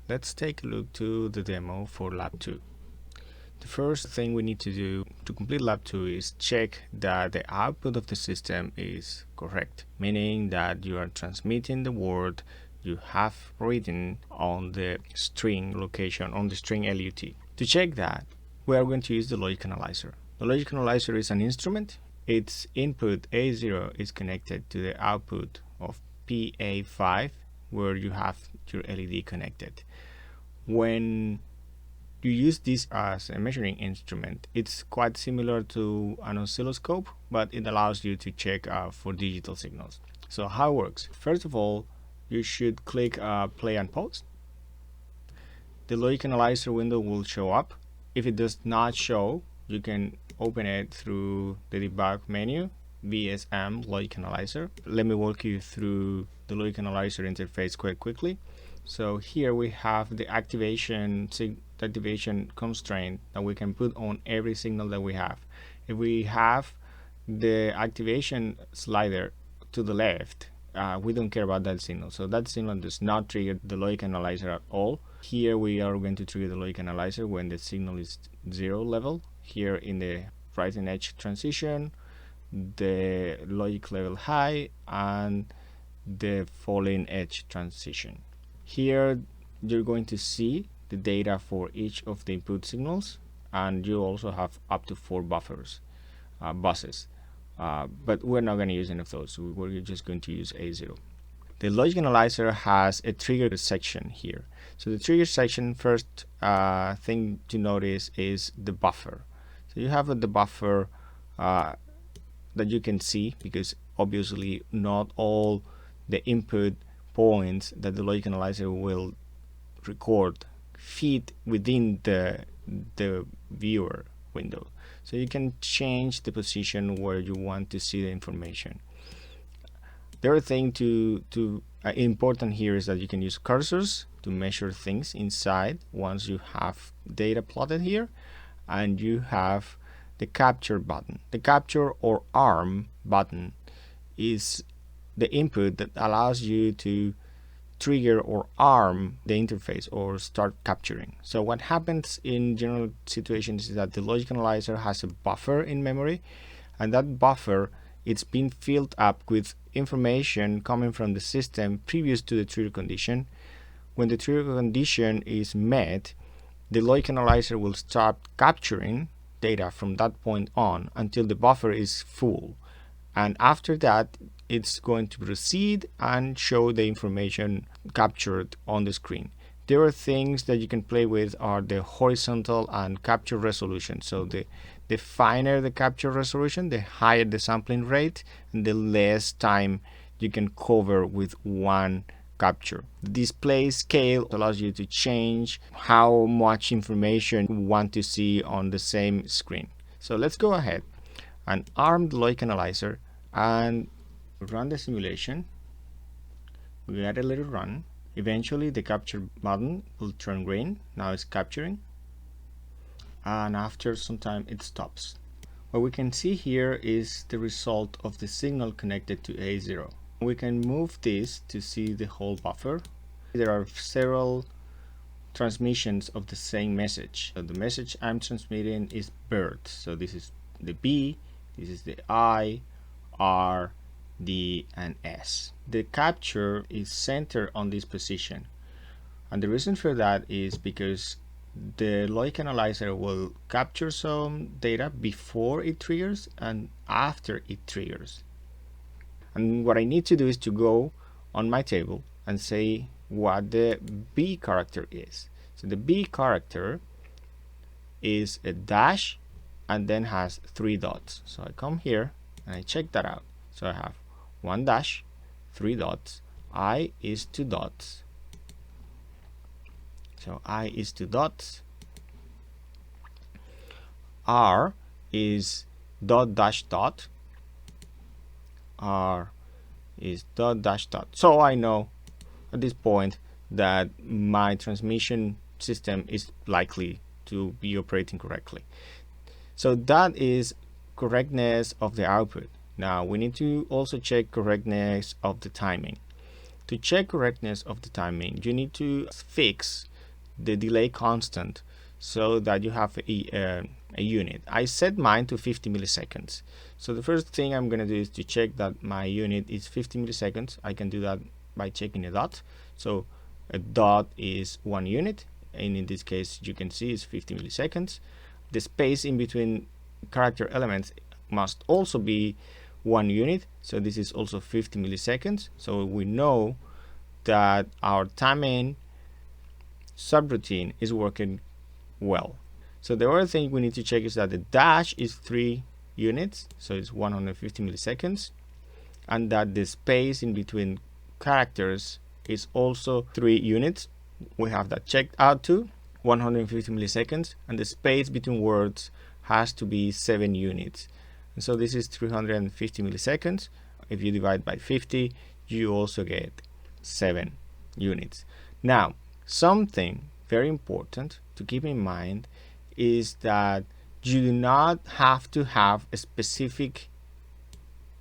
Let's take a look to the demo for Lab 2. The first thing we need to do to complete Lab 2 is check that the output of the system is correct, meaning that you are transmitting the word you have written on the string location, on the string LUT. To check that, we are going to use the logic analyzer. The logic analyzer is an instrument. Its input A0 is connected to the output of PA5, where you have your LED connected. When you use this as a measuring instrument, it's quite similar to an oscilloscope, but it allows you to check for digital signals. So how it works? First of all, you should click play and pause. The logic analyzer window will show up. If it does not show, you can open it through the debug menu, VSM logic analyzer. Let me walk you through the logic analyzer interface quite quickly. So here we have the activation constraint that we can put on every signal that we have. If we have the activation slider to the left, we don't care about that signal. So that signal does not trigger the logic analyzer at all. Here we are going to trigger the logic analyzer when the signal is 0 level. Here in the rising edge transition, the logic level high, and the falling edge transition. Here you're going to see the data for each of the input signals, and you also have up to 4 buses. But we're not going to use any of those, so we're just going to use A0. The logic analyzer has a trigger section here. So the trigger section, first thing to notice is the buffer. So you have the buffer that you can see, because obviously not all the input points that the logic analyzer will record fit within the viewer window. So you can change the position where you want to see the information. The other thing important here is that you can use cursors to measure things inside once you have data plotted here, and you have the capture button. The capture or arm button is the input that allows you to trigger or arm the interface or start capturing. So what happens in general situations is that the logic analyzer has a buffer in memory, and that buffer, it's been filled up with information coming from the system previous to the trigger condition. When the trigger condition is met, the logic analyzer will start capturing data from that point on until the buffer is full, and after that it's going to proceed and show the information captured on the screen. There are things that you can play with are the horizontal and capture resolution. So the finer the capture resolution, the higher the sampling rate, and the less time you can cover with one capture. The display scale allows you to change how much information you want to see on the same screen. So let's go ahead and arm the logic analyzer and run the simulation. We let it run. Eventually the capture button will turn green. Now it's capturing, and after some time it stops. What we can see here is the result of the signal connected to A0. We can move this to see the whole buffer. There are several transmissions of the same message. So the message I'm transmitting is bird. So this is the B, this is the I, R, D, and S. The capture is centered on this position, and the reason for that is because the logic analyzer will capture some data before it triggers and after it triggers. And what I need to do is to go on my table and say what the B character is. So the B character is a dash and then has 3 dots. So I come here and I check that out. So I have 1 dash, 3 dots, I is 2 dots. So I is 2 dots. R is dot dash dot. R is dot dash dot. So I know at this point that my transmission system is likely to be operating correctly. So that is correctness of the output. Now we need to also check correctness of the timing. To check correctness of the timing, you need to fix the delay constant so that you have a unit. I set mine to 50 milliseconds. So the first thing I'm going to do is to check that my unit is 50 milliseconds. I can do that by checking a dot. So a dot is 1 unit, and in this case you can see it's 50 milliseconds. The space in between character elements must also be 1 unit, so this is also 50 milliseconds. So we know that our timing subroutine is working well. So the other thing we need to check is that the dash is 3 units, so it's 150 milliseconds, and that the space in between characters is also 3 units. We have that checked out too, 150 milliseconds, and the space between words has to be 7 units. And so this is 350 milliseconds. If you divide by 50, you also get 7 units. Now, something very important to keep in mind is that you do not have to have a specific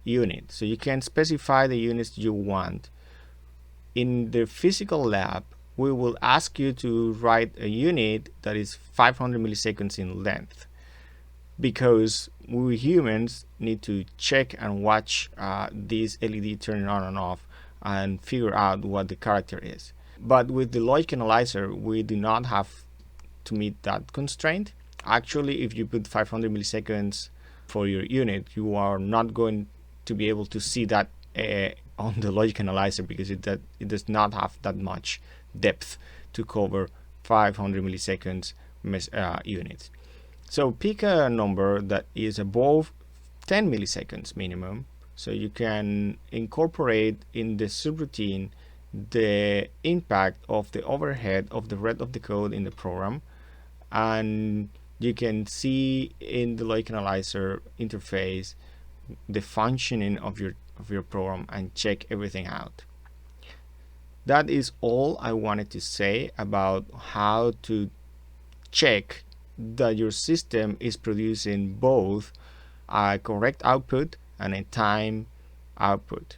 unit. So you can specify the units you want. In the physical lab, we will ask you to write a unit that is 500 milliseconds in length, because we humans need to check and watch this LED turning on and off and figure out what the character is. But with the logic analyzer, we do not have to meet that constraint. Actually, if you put 500 milliseconds for your unit, you are not going to be able to see that on the logic analyzer, because it does not have that much depth to cover 500 milliseconds units. So pick a number that is above 10 milliseconds minimum, so you can incorporate in the subroutine the impact of the overhead of the rest of the code in the program, and you can see in the logic analyzer interface the functioning of your program and check everything out. That is all I wanted to say about how to check that your system is producing both a correct output and a time output.